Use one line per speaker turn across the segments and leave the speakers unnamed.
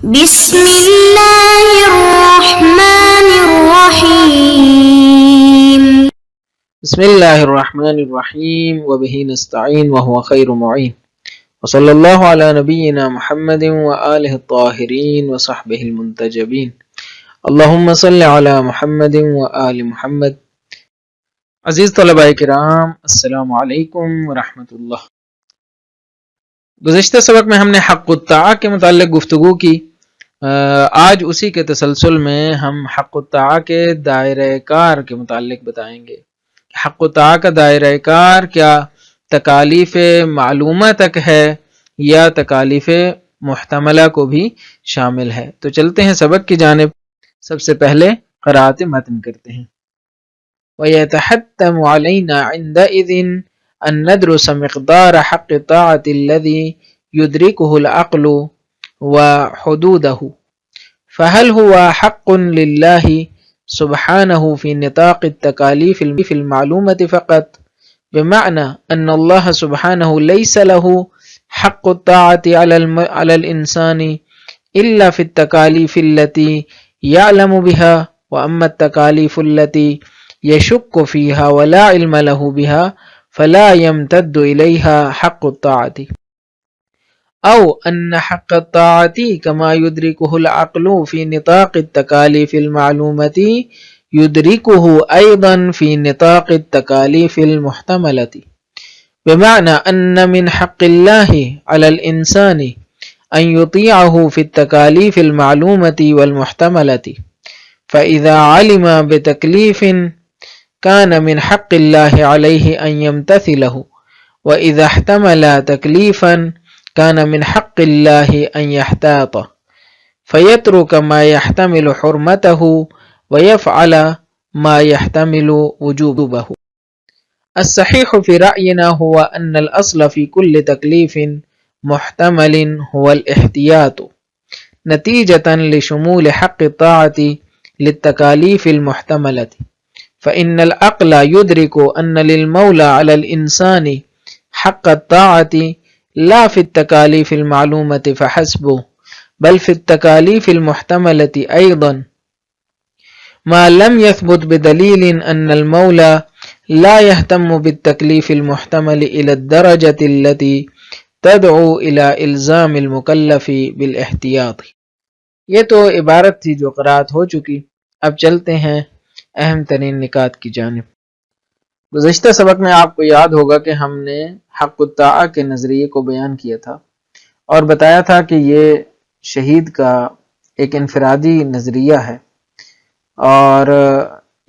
بسم اللہ الرحمن الرحیم
بسم اللہ الرحمن الرحیم وبہ نستعین وهو خیر معین وصلی اللہ علی نبینا محمد وآلہ الطاہرین وصحبہ المنتجبین اللہم صلی علی محمد وآل محمد۔ عزیز طلباء کرام، السلام علیکم ورحمۃ اللہ۔ گزشتہ سبق میں ہم نے حق الطاعہ کے متعلق گفتگو کی۔ آج اسی کے تسلسل میں ہم حق الطاعہ کے دائرہ کار کے متعلق بتائیں گے۔ حق الطاعہ کا دائرہ کار کیا تکالیف معلومہ تک ہے یا تکالیف محتملہ کو بھی شامل ہے؟ تو چلتے ہیں سبق کی جانب۔ سب سے پہلے قرأت متن کرتے ہیں۔ وَيَتَحَتَّمُ عَلَيْنَا عِنْدَئِذٍ أَن نَّدْرُسَ مِقْدَارَ حَقِّ الطَّاعَةِ الَّذِي يُدْرِكُهُ الْعَقْلُ وحدوده، فهل هو حق لله سبحانه في نطاق التكاليف في المعلومة فقط، بمعنى أن الله سبحانه ليس له حق الطاعة على الإنسان إلا في التكاليف التي يعلم بها، وأما التكاليف التي يشك فيها ولا علم له بها فلا يمتد إليها حق الطاعة، أو أن حق الطاعة كما يدركه العقل في نطاق التكاليف المعلومة يدركه أيضا في نطاق التكاليف المحتملة، بمعنى أن من حق الله على الإنسان أن يطيعه في التكاليف المعلومة والمحتملة، فإذا علم بتكليف كان من حق الله عليه أن يمتثله، وإذا احتمل تكليفا كان من حق الله أن يحتاطه فيترك ما يحتمل حرمته ويفعل ما يحتمل وجوبه. الصحيح في رأينا هو أن الأصل في كل تكليف محتمل هو الاحتياط نتيجة لشمول حق الطاعة للتكاليف المحتملة، فإن العقل يدرك أن للمولى على الإنسان حق الطاعة لا في التكاليف المعلومة فحسب، بل في التكاليف المحتملة أيضا، ما لم يثبت بدليل أن المولى لا يهتم بالتكليف المحتمل إلى الدرجة التي تدعو إلى إلزام المكلف بالاحتياط۔ یہ تو عبارت تھی جو قرأت ہو چکی۔ اب چلتے ہیں اہم ترین نکات کی جانب۔ گزشتہ سبق میں آپ کو یاد ہوگا کہ ہم نے حق الطاعہ کے نظریے کو بیان کیا تھا اور بتایا تھا کہ یہ شہید کا ایک انفرادی نظریہ ہے اور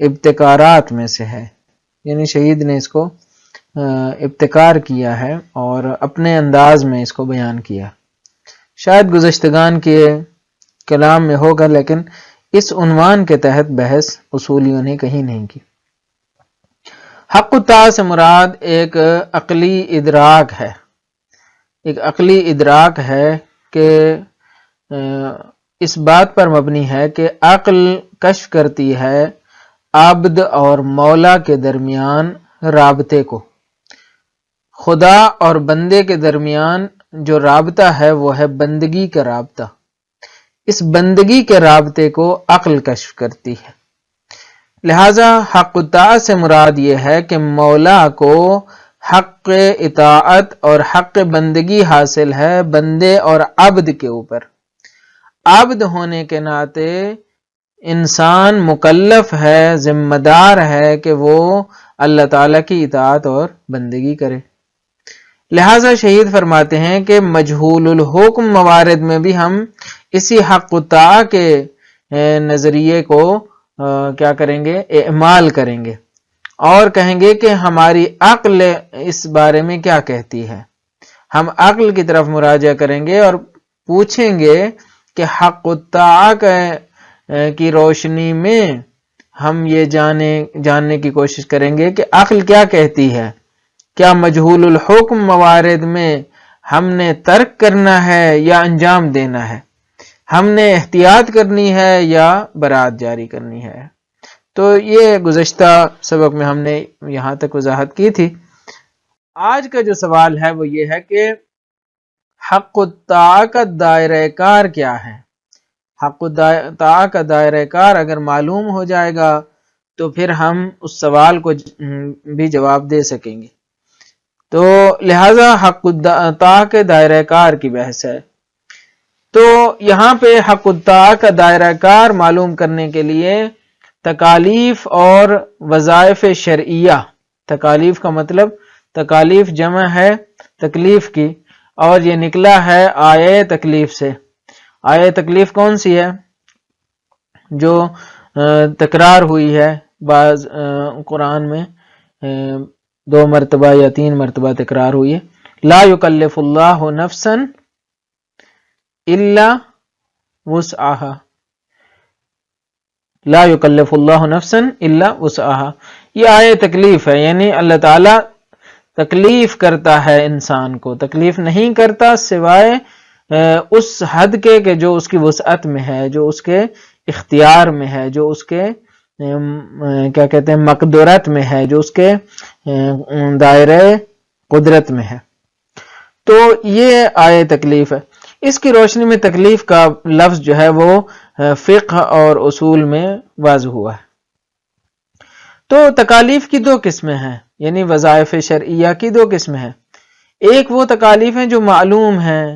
ابتکارات میں سے ہے، یعنی شہید نے اس کو ابتکار کیا ہے اور اپنے انداز میں اس کو بیان کیا۔ شاید گزشتگان کے کلام میں ہوگا، لیکن اس عنوان کے تحت بحث اصولیوں نے کہیں نہیں کی۔ حق الطاعہ سے مراد ایک عقلی ادراک ہے، ایک عقلی ادراک ہے کہ اس بات پر مبنی ہے کہ عقل کشف کرتی ہے عبد اور مولا کے درمیان رابطے کو۔ خدا اور بندے کے درمیان جو رابطہ ہے وہ ہے بندگی کا رابطہ۔ اس بندگی کے رابطے کو عقل کشف کرتی ہے، لہذا حق الطاعہ سے مراد یہ ہے کہ مولا کو حق اطاعت اور حق بندگی حاصل ہے بندے اور عبد کے اوپر۔ عبد ہونے کے ناطے انسان مکلف ہے، ذمہ دار ہے کہ وہ اللہ تعالیٰ کی اطاعت اور بندگی کرے۔ لہذا شہید فرماتے ہیں کہ مجہول الحکم موارد میں بھی ہم اسی حق الطاعہ کے نظریے کو کیا کریں گے؟ اعمال کریں گے اور کہیں گے کہ ہماری عقل اس بارے میں کیا کہتی ہے۔ ہم عقل کی طرف مراجعہ کریں گے اور پوچھیں گے کہ حق الطاعہ کی روشنی میں ہم یہ جاننے کی کوشش کریں گے کہ عقل کیا کہتی ہے۔ کیا مجہول الحکم موارد میں ہم نے ترک کرنا ہے یا انجام دینا ہے؟ ہم نے احتیاط کرنی ہے یا برات جاری کرنی ہے؟ تو یہ گزشتہ سبق میں ہم نے یہاں تک وضاحت کی تھی۔ آج کا جو سوال ہے وہ یہ ہے کہ حق الطاعہ کا دائرہ کار کیا ہے؟ حق الطاعہ کا دائرہ کار اگر معلوم ہو جائے گا تو پھر ہم اس سوال کو بھی جواب دے سکیں گے۔ تو لہٰذا حق الطاعہ کے دائرہ کار کی بحث ہے۔ تو یہاں پہ حق الطاعہ کا دائرہ کار معلوم کرنے کے لیے تکالیف اور وظائف شرعیہ، تکالیف کا مطلب تکالیف جمع ہے تکلیف کی، اور یہ نکلا ہے آیہ تکلیف سے۔ آیہ تکلیف کون سی ہے؟ جو تکرار ہوئی ہے بعض قرآن میں 2 مرتبہ یا 3 مرتبہ تکرار ہوئی ہے، لا یکلف اللہ نفسا الا وسعها، لا یکلف اللہ نفسا الا وسعها، یہ آیہ تکلیف ہے، یعنی اللہ تعالی تکلیف کرتا ہے انسان کو، تکلیف نہیں کرتا سوائے اس حد کے کہ جو اس کی وسعت میں ہے، جو اس کے اختیار میں ہے، جو اس کے کیا کہتے ہیں مقدرت میں ہے، جو اس کے دائرہ قدرت میں ہے۔ تو یہ آیہ تکلیف ہے۔ اس کی روشنی میں تکلیف کا لفظ جو ہے وہ فقہ اور اصول میں واضح ہوا ہے۔ تو تکالیف کی 2 قسمیں ہیں، یعنی وظائف شرعیہ کی 2 قسمیں ہیں۔ ایک وہ تکالیف ہیں جو معلوم ہیں،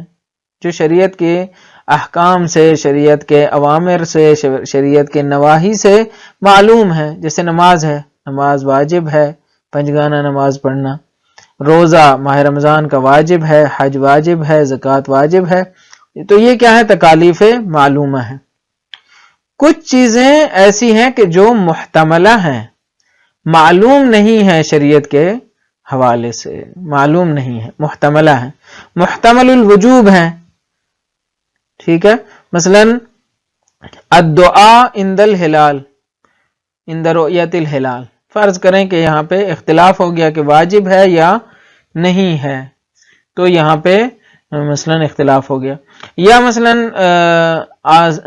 جو شریعت کے احکام سے، شریعت کے اوامر سے، شریعت کے نواہی سے معلوم ہے، جیسے نماز ہے، نماز واجب ہے، 5 گانہ نماز پڑھنا، روزہ ماہ رمضان کا واجب ہے، حج واجب ہے، زکوٰۃ واجب ہے۔ تو یہ کیا ہے؟ تکالیف معلومہ ہے۔ کچھ چیزیں ایسی ہیں کہ جو محتملہ ہیں، معلوم نہیں ہے، شریعت کے حوالے سے معلوم نہیں ہے، محتملہ ہے، محتمل الوجوب ہیں، ٹھیک ہے؟ مثلا الدعاء عند الہلال، عند رؤیت الہلال، فرض کریں کہ یہاں پہ اختلاف ہو گیا کہ واجب ہے یا نہیں ہے، تو یہاں پہ مثلا اختلاف ہو گیا، یا مثلا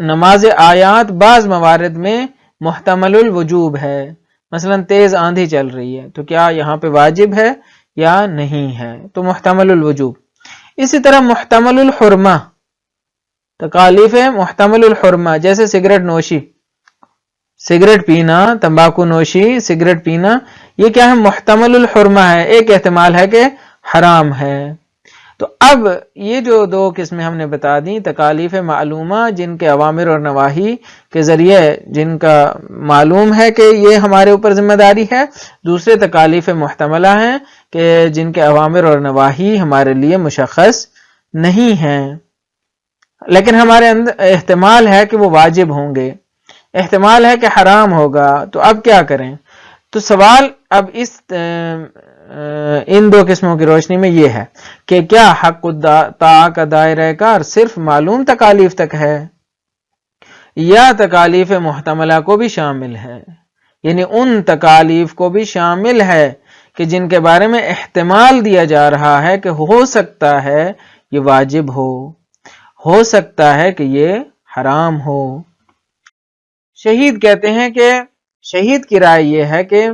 نماز آیات بعض موارد میں محتمل الوجوب ہے، مثلا تیز آندھی چل رہی ہے، تو کیا یہاں پہ واجب ہے یا نہیں ہے، تو محتمل الوجوب۔ اسی طرح محتمل الحرمہ، تکالیف محتمل الحرمہ، جیسے سگریٹ نوشی، سگریٹ پینا، تمباکو نوشی، سگریٹ پینا، یہ کیا ہے؟ محتمل الحرمہ ہے، ایک احتمال ہے کہ حرام ہے۔ تو اب یہ جو 2 قسمیں ہم نے بتا دیں، تکالیف معلومہ جن کے اوامر اور نواہی کے ذریعے جن کا معلوم ہے کہ یہ ہمارے اوپر ذمہ داری ہے، دوسرے تکالیف محتملہ ہیں کہ جن کے اوامر اور نواہی ہمارے لیے مشخص نہیں ہیں، لیکن ہمارے اندر احتمال ہے کہ وہ واجب ہوں گے، احتمال ہے کہ حرام ہوگا، تو اب کیا کریں؟ تو سوال اب ان 2 قسموں کی روشنی میں یہ ہے کہ کیا حق الطاعہ کا دائرہ کار صرف معلوم تکالیف تک ہے یا تکالیف محتملہ کو بھی شامل ہے، یعنی ان تکالیف کو بھی شامل ہے کہ جن کے بارے میں احتمال دیا جا رہا ہے کہ ہو سکتا ہے یہ واجب ہو سکتا ہے کہ یہ حرام ہو۔ شہید کہتے ہیں کہ شہید کی رائے یہ ہے کہ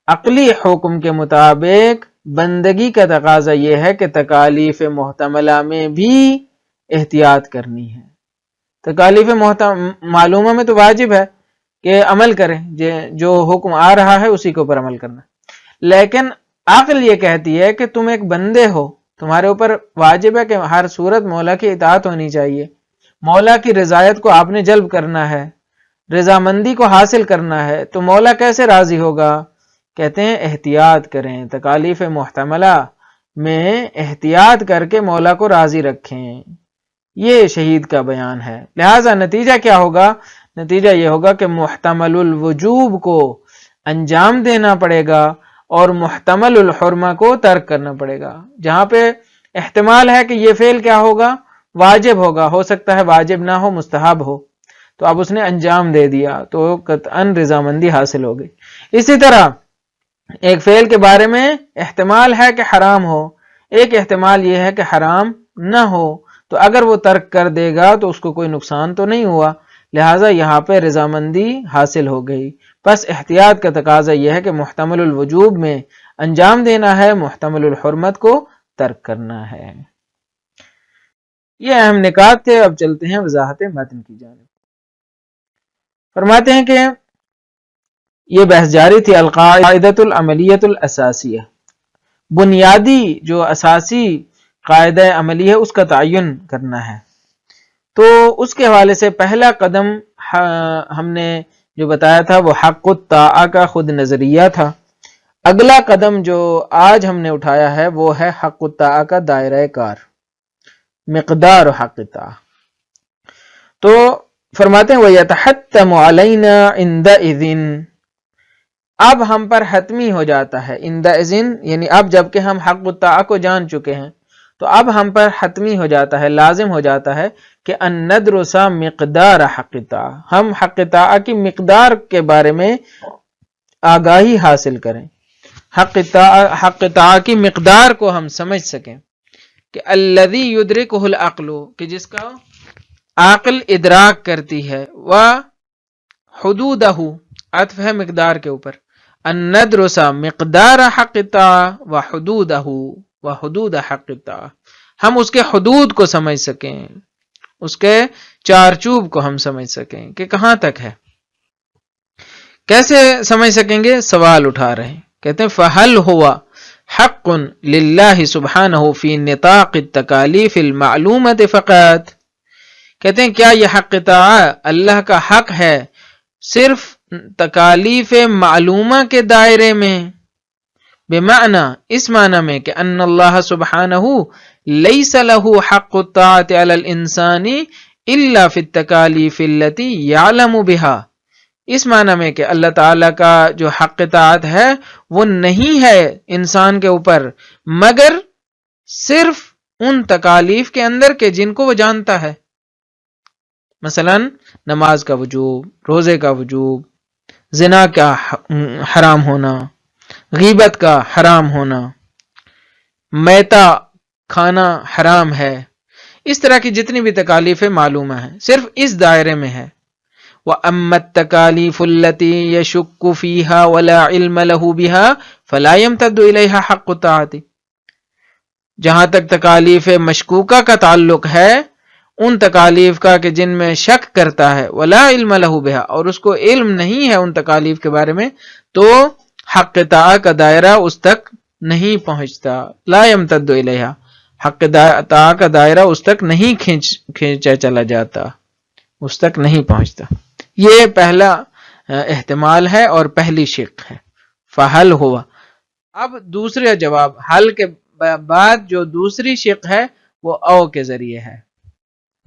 عقلی حکم کے مطابق بندگی کا تقاضا یہ ہے کہ تکالیف محتملہ میں بھی احتیاط کرنی ہے۔ تکالیف معلومہ میں تو واجب ہے کہ عمل کریں، جو حکم آ رہا ہے اسی کے اوپر عمل کرنا، لیکن عقل یہ کہتی ہے کہ تم ایک بندے ہو، تمہارے اوپر واجب ہے کہ ہر صورت مولا کی اطاعت ہونی چاہیے، مولا کی رضایت کو آپ نے جلب کرنا ہے، رضامندی کو حاصل کرنا ہے، تو مولا کیسے راضی ہوگا؟ کہتے ہیں احتیاط کریں، تکالیف محتملہ میں احتیاط کر کے مولا کو راضی رکھیں، یہ شہید کا بیان ہے۔ لہٰذا نتیجہ کیا ہوگا؟ نتیجہ یہ ہوگا کہ محتمل الوجوب کو انجام دینا پڑے گا اور محتمل الحرمہ کو ترک کرنا پڑے گا۔ جہاں پہ احتمال ہے کہ یہ فعل کیا ہوگا؟ واجب ہوگا، ہو سکتا ہے واجب نہ ہو، مستحب ہو، تو اب اس نے انجام دے دیا تو قطعاً رضامندی حاصل ہو گئی۔ اسی طرح ایک فعل کے بارے میں احتمال ہے کہ حرام ہو، ایک احتمال یہ ہے کہ حرام نہ ہو، تو اگر وہ ترک کر دے گا تو اس کو کوئی نقصان تو نہیں ہوا، لہٰذا یہاں پہ رضامندی حاصل ہو گئی۔ بس احتیاط کا تقاضا یہ ہے کہ محتمل الوجوب میں انجام دینا ہے، محتمل الحرمت کو ترک کرنا ہے۔ یہ اہم نکات تھے. اب چلتے ہیں وضاحت متن کی جانب. فرماتے ہیں کہ یہ بحث جاری تھی. القاعدۃ العملیۃ الاساسیہ، بنیادی جو اساسی قاعدہ عملی ہے اس کا تعین کرنا ہے. تو اس کے حوالے سے پہلا قدم ہم نے جو بتایا تھا وہ حق الطاعہ کا خود نظریہ تھا. اگلا قدم جو آج ہم نے اٹھایا ہے وہ ہے حق الطاعہ کا دائرہ کار، مقدار و حق الطاعہ. تو فرماتے ہیں وَيَتَحَتَّمُ عَلَيْنَا عِنْدَئِذٍ، اب ہم پر حتمی ہو جاتا ہے. عندئذٍ یعنی اب جب کہ ہم حق الطاعہ کو جان چکے ہیں تو اب ہم پر حتمی ہو جاتا ہے، لازم ہو جاتا ہے کہ ان ندرس مقدار حق الطاعہ، ہم حق الطاعہ کی مقدار کے بارے میں آگاہی حاصل کریں، حق الطاعہ کی مقدار کو ہم سمجھ سکیں کہ الذی یدرکہ العقل، کہ جس کا عقل ادراک کرتی ہے، وحدودہ، عطف ہے مقدار کے اوپر، ان ندرس مقدار حق الطاعہ وحدود حق الطاعہ، ہم اس کے حدود کو سمجھ سکیں، اس کے چارچوب کو ہم سمجھ سکیں کہ کہاں تک ہے. کیسے سمجھ سکیں گے؟ سوال اٹھا رہے ہیں. کہتے ہیں فَهَلْ هُوَ حق للہ سبحانہ فی نطاق التکالیف المعلومۃ فقط، کہتے ہیں کیا یہ حق طاعہ اللہ کا حق ہے صرف تکالیف معلومہ کے دائرے میں؟ بمعنی، اس معنی میں کہ ان اللہ سبحانہ لیس لہ حق الطاعت علی الانسان الا فی التکالیف التي یعلم بها، اس معنی میں کہ اللہ تعالیٰ کا جو حق طاعت ہے وہ نہیں ہے انسان کے اوپر مگر صرف ان تکالیف کے اندر کے جن کو وہ جانتا ہے. مثلا نماز کا وجوب، روزے کا وجوب، زنا کا حرام ہونا، غیبت کا حرام ہونا، میتا کھانا حرام ہے، اس طرح کی جتنی بھی تکالیف معلومہ ہیں صرف اس دائرے میں ہے. وَأَمَّا التَّكَالِيفُ الَّتِي يَشُكُّ فِيهَا وَلَا عِلْمَ لَهُ بِهَا فَلَا يَمْتَدُّ إِلَيْهَا حَقُّ الطَّاعَةِ، جہاں تک تکالیف مشکوکہ کا تعلق ہے، ان تکالیف کا کہ جن میں شک کرتا ہے، وَلَا عِلْمَ لَهُ بِهَا، اور اس کو علم نہیں ہے ان تکالیف کے بارے میں، تو حق طاعہ کا دائرہ اس تک نہیں پہنچتا. لا يمتد إلیہا، حق طاعہ کا دائرہ اس تک نہیں کھینچا چلا جاتا، اس تک نہیں پہنچتا. یہ پہلا احتمال ہے اور پہلی شق ہے. فحل ہوا. اب دوسرا جواب، حل کے بعد جو دوسری شق ہے وہ او کے ذریعے ہے.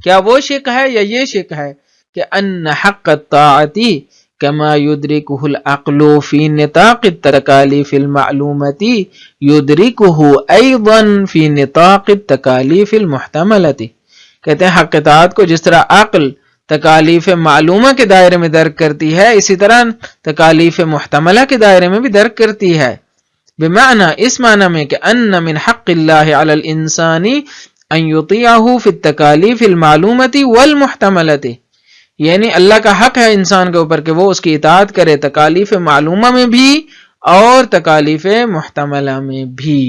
کیا وہ شق ہے یا یہ شق ہے کہ ان حق الطاعتی کما یدرکہ العقل فی نطاق التکالیف المعلومۃ یدرکہ ایضا فی نطاق التکالیف المحتملۃ، کہتے ہیں حق طاعت کو جس طرح عقل تکالیف معلومہ کے دائرے میں درک کرتی ہے، اسی طرح تکالیف محتملہ کے دائرے میں بھی درک کرتی ہے. بمعنی، اس معنی میں کہ ان من حق اللہ علی الانسان ان یطیعہ فی التکالیف المعلومۃ والمحتملۃ، یعنی اللہ کا حق ہے انسان کے اوپر کہ وہ اس کی اطاعت کرے تکالیف معلومہ میں بھی اور تکالیف محتملہ میں بھی.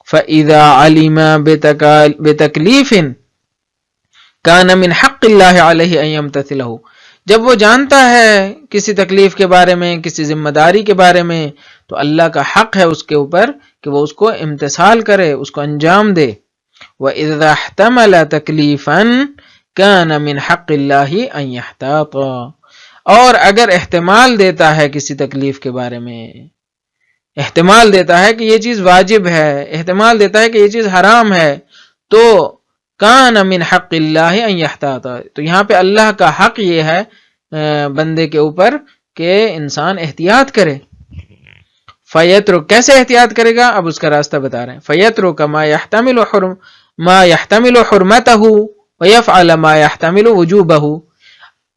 فَإِذَا عَلِمَ بِتَكْلِيفٍ کان من حق اللہ علیہ ان یمتثلہ، جب وہ جانتا ہے کسی تکلیف کے بارے میں، کسی ذمہ داری کے بارے میں، تو اللہ کا حق ہے اس کے اوپر کہ وہ اس کو امتثال کرے، اس کو انجام دے. وَإِذَا احْتَمَلَ تَكْلِيفًا كَانَ مِنْ حَقِّ اللَّهِ أَنْ يَحْتَاطَ، اور اگر احتمال دیتا ہے کسی تکلیف کے بارے میں، احتمال دیتا ہے کہ یہ چیز واجب ہے، احتمال دیتا ہے کہ یہ چیز حرام ہے، تو کان من حق اللہ ان یحتاط، تو یہاں پہ اللہ کا حق یہ ہے بندے کے اوپر کہ انسان احتیاط کرے. فیترک، کیسے احتیاط کرے گا؟ اب اس کا راستہ بتا رہے ہیں. فیترک ما یحتمل حرمتہ ویفعل ما یحتمل وجوبہ،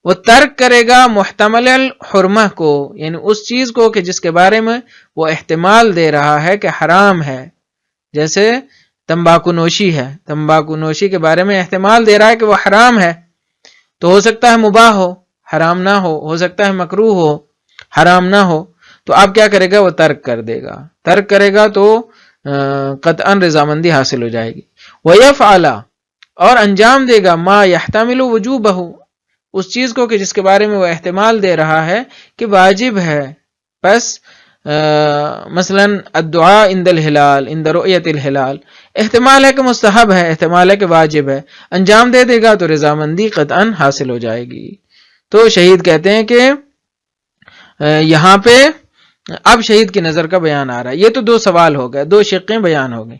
وہ ترک کرے گا محتمل الحرمہ کو، یعنی اس چیز کو کہ جس کے بارے میں وہ احتمال دے رہا ہے کہ حرام ہے. جیسے تمباکو نوشی ہے، تمباکو نوشی کے بارے میں احتمال دے رہا ہے کہ وہ حرام ہے، تو ہو سکتا ہے مباح ہو، حرام نہ ہو سکتا ہے مکروہ ہو، حرام نہ ہو، تو آپ کیا کرے گا؟ وہ ترک کر دے گا. ترک کرے گا تو قطعاً رضامندی حاصل ہو جائے گی. وَيَفْعَلَ، اور انجام دے گا ما یحتمل وجوبہ، اس چیز کو کہ جس کے بارے میں وہ احتمال دے رہا ہے کہ واجب ہے. بس مثلا الدعاء عند الہلال، عند رؤیت الہلال، احتمال ہے کہ مستحب ہے، احتمال ہے کہ واجب ہے، انجام دے دے گا تو رضامندی قطعاً حاصل ہو جائے گی. تو شہید کہتے ہیں کہ یہاں پہ اب شہید کی نظر کا بیان آ رہا ہے. یہ تو دو سوال ہو گئے، دو شقیں بیان ہو گئی.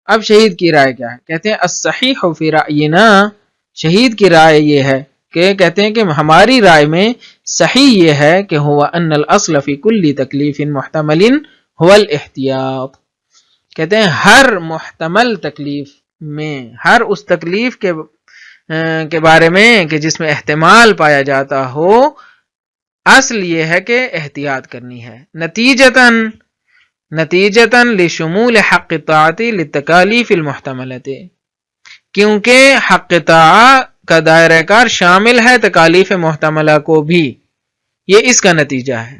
اب شہید کی رائے کیا ہے؟ کہتے ہیں الصحیح فی رأینا، شہید کی رائے یہ ہے کہ کہتے ہیں کہ ہماری رائے میں صحیح یہ ہے کہ ہوا ان الاصل فی کل تکلیف محتمل هو الاحتیاط. کہتے ہیں ہر محتمل تکلیف میں، ہر اس تکلیف کے بارے میں کہ جس میں احتمال پایا جاتا ہو، اصل یہ ہے کہ احتیاط کرنی ہے. نتیجتاً لشمول حق طاعت للتکالیف المحتملۃ، کیونکہ حق طاعت کا دائرہ کار شامل ہے تکالیف محتملہ کو بھی. یہ اس کا نتیجہ ہے،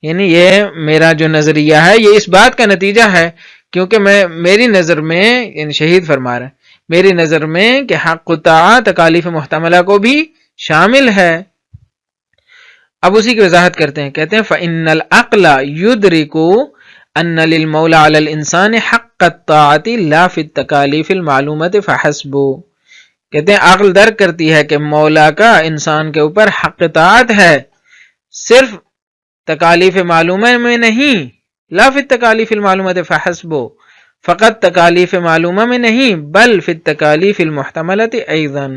یعنی یہ میرا جو نظریہ ہے یہ اس بات کا نتیجہ ہے، کیونکہ میری نظر میں، یعنی شہید فرما رہے ہیں، میری نظر میں کہ حق طاعت تکالیف محتملہ کو بھی شامل ہے. اب اسی کی وضاحت کرتے ہیں. کہتے ہیں فإن العقل يدرك ان للمولى على الانسان حق الطاعة لا في التکالیف المعلومة فحسب. کہتے ہیں عقل درک کرتی ہے کہ مولا کا انسان کے اوپر حق طاعت ہے، صرف تکالیف معلومہ میں نہیں. لا فی التکالیف المعلومة فحسب، فقط تکالیف معلومہ میں نہیں، بل فی التکالیف المحتملة ایضا،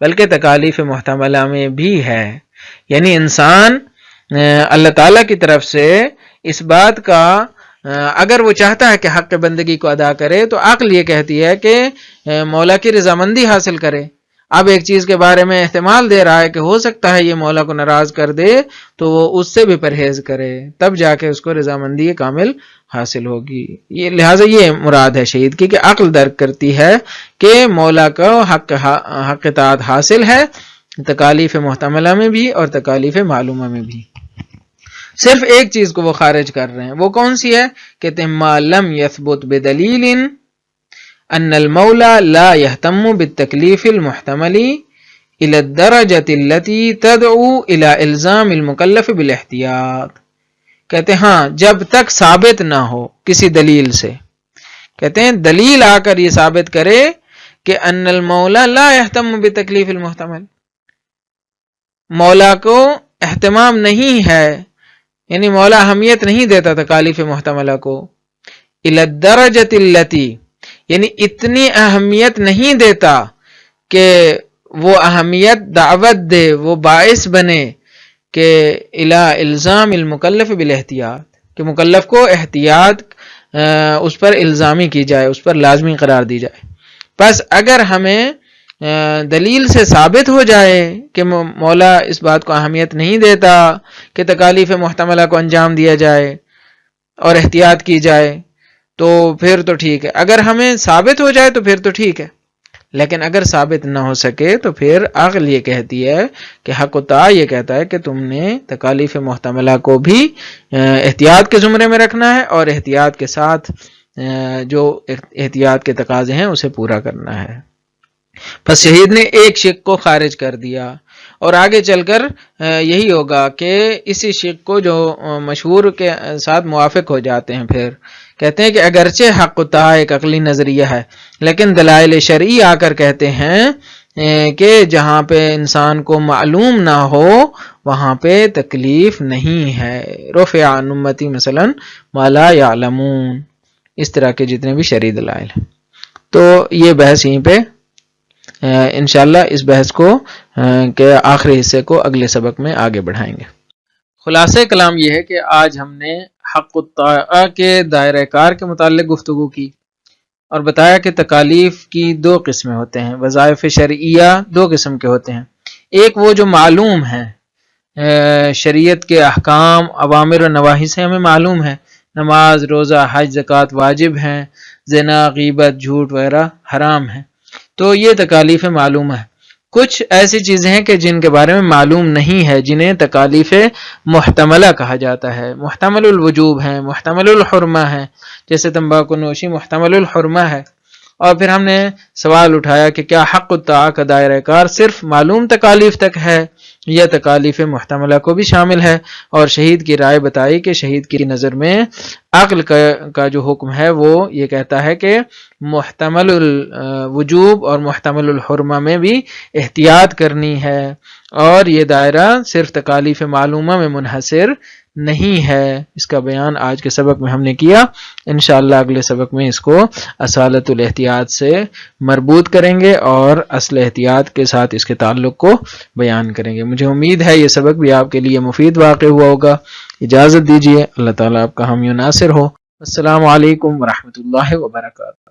بلکہ تکالیف محتملہ میں بھی ہے. یعنی انسان اللہ تعالیٰ کی طرف سے اس بات کا اگر وہ چاہتا ہے کہ حق بندگی کو ادا کرے تو عقل یہ کہتی ہے کہ مولا کی رضامندی حاصل کرے. اب ایک چیز کے بارے میں احتمال دے رہا ہے کہ ہو سکتا ہے یہ مولا کو ناراض کر دے، تو وہ اس سے بھی پرہیز کرے، تب جا کے اس کو رضامندی کامل حاصل ہوگی. یہ لہٰذا یہ مراد ہے شہید کی کہ عقل درک کرتی ہے کہ مولا کو حق طاعت حاصل ہے تکالیف محتملہ میں بھی اور تکالیف معلومہ میں بھی. صرف ایک چیز کو وہ خارج کر رہے ہیں، وہ کون سی ہے؟ کہتے ہیں ما لم یثبت بدلیل ان المولا لا یہتم بالتکلیف المحتمل الى الدرجة التي تدعو الى الزام المکلف بالاحتیاط. کہتے ہیں ہاں جب تک ثابت نہ ہو کسی دلیل سے، کہتے ہیں دلیل آ کر یہ ثابت کرے کہ ان المولا لا یہتم بالتکلیف المحتمل، مولا کو اہتمام نہیں ہے، یعنی مولا اہمیت نہیں دیتا تکالیف محتملہ کو، الی الدرجۃ التی، یعنی اتنی اہمیت نہیں دیتا کہ وہ اہمیت دعوت دے، وہ باعث بنے کہ الی الزام المکلف بالاحتیاط، کہ مکلف کو احتیاط اس پر الزامی کی جائے، اس پر لازمی قرار دی جائے. بس اگر ہمیں دلیل سے ثابت ہو جائے کہ مولا اس بات کو اہمیت نہیں دیتا کہ تکالیف محتملہ کو انجام دیا جائے اور احتیاط کی جائے، تو پھر تو ٹھیک ہے. اگر ہمیں ثابت ہو جائے تو پھر تو ٹھیک ہے، لیکن اگر ثابت نہ ہو سکے تو پھر عقل یہ کہتی ہے کہ حق طاعت یہ کہتا ہے کہ تم نے تکالیف محتملہ کو بھی احتیاط کے زمرے میں رکھنا ہے، اور احتیاط کے ساتھ جو احتیاط کے تقاضے ہیں اسے پورا کرنا ہے. پس شہید نے ایک شق کو خارج کر دیا، اور آگے چل کر یہی ہوگا کہ اسی شق کو جو مشہور کے ساتھ موافق ہو جاتے ہیں. پھر کہتے ہیں کہ اگرچہ حق طاعت ایک عقلی نظریہ ہے، لیکن دلائل شرعی آ کر کہتے ہیں کہ جہاں پہ انسان کو معلوم نہ ہو وہاں پہ تکلیف نہیں ہے. رفع عن امتی مثلا ما لا یعلمون، اس طرح کے جتنے بھی شرعی دلائل ہیں. تو یہ بحث یہیں پہ انشاءاللہ اس بحث کو کے آخری حصے کو اگلے سبق میں آگے بڑھائیں گے. خلاصہ کلام یہ ہے کہ آج ہم نے حق الطاعت کے دائرہ کار کے متعلق گفتگو کی اور بتایا کہ تکالیف کی دو قسمیں ہوتے ہیں، وظائف شرعیہ دو قسم کے ہوتے ہیں. ایک وہ جو معلوم ہیں، شریعت کے احکام، اوامر و نواہی سے ہمیں معلوم ہے، نماز، روزہ، حج، زکوٰۃ واجب ہیں، زنا، غیبت، جھوٹ وغیرہ حرام ہیں، تو یہ تکالیف معلوم ہے. کچھ ایسی چیزیں ہیں کہ جن کے بارے میں معلوم نہیں ہے، جنہیں تکالیف محتملہ کہا جاتا ہے. محتمل الوجوب ہیں، محتمل الحرمہ ہیں، جیسے تمباکو نوشی محتمل الحرمہ ہے، اور پھر ہم نے سوال اٹھایا کہ کیا حق الطاعہ کا دائرہ کار صرف معلوم تکالیف تک ہے یا تکالیف محتملہ کو بھی شامل ہے، اور شہید کی رائے بتائی کہ شہید کی نظر میں عقل کا جو حکم ہے وہ یہ کہتا ہے کہ محتمل الوجوب اور محتمل الحرمہ میں بھی احتیاط کرنی ہے، اور یہ دائرہ صرف تکالیف معلومہ میں منحصر نہیں ہے۔ اس کا بیان آج کے سبق میں ہم نے کیا، انشاءاللہ اگلے سبق میں اس کو اصالت الاحتیاط سے مربوط کریں گے اور اصل احتیاط کے ساتھ اس کے تعلق کو بیان کریں گے۔ مجھے امید ہے یہ سبق بھی آپ کے لیے مفید واقع ہوا ہوگا۔ اجازت دیجیے، اللہ تعالیٰ آپ کا حامی و ناصر ہو۔ السلام علیکم ورحمۃ اللہ وبرکاتہ۔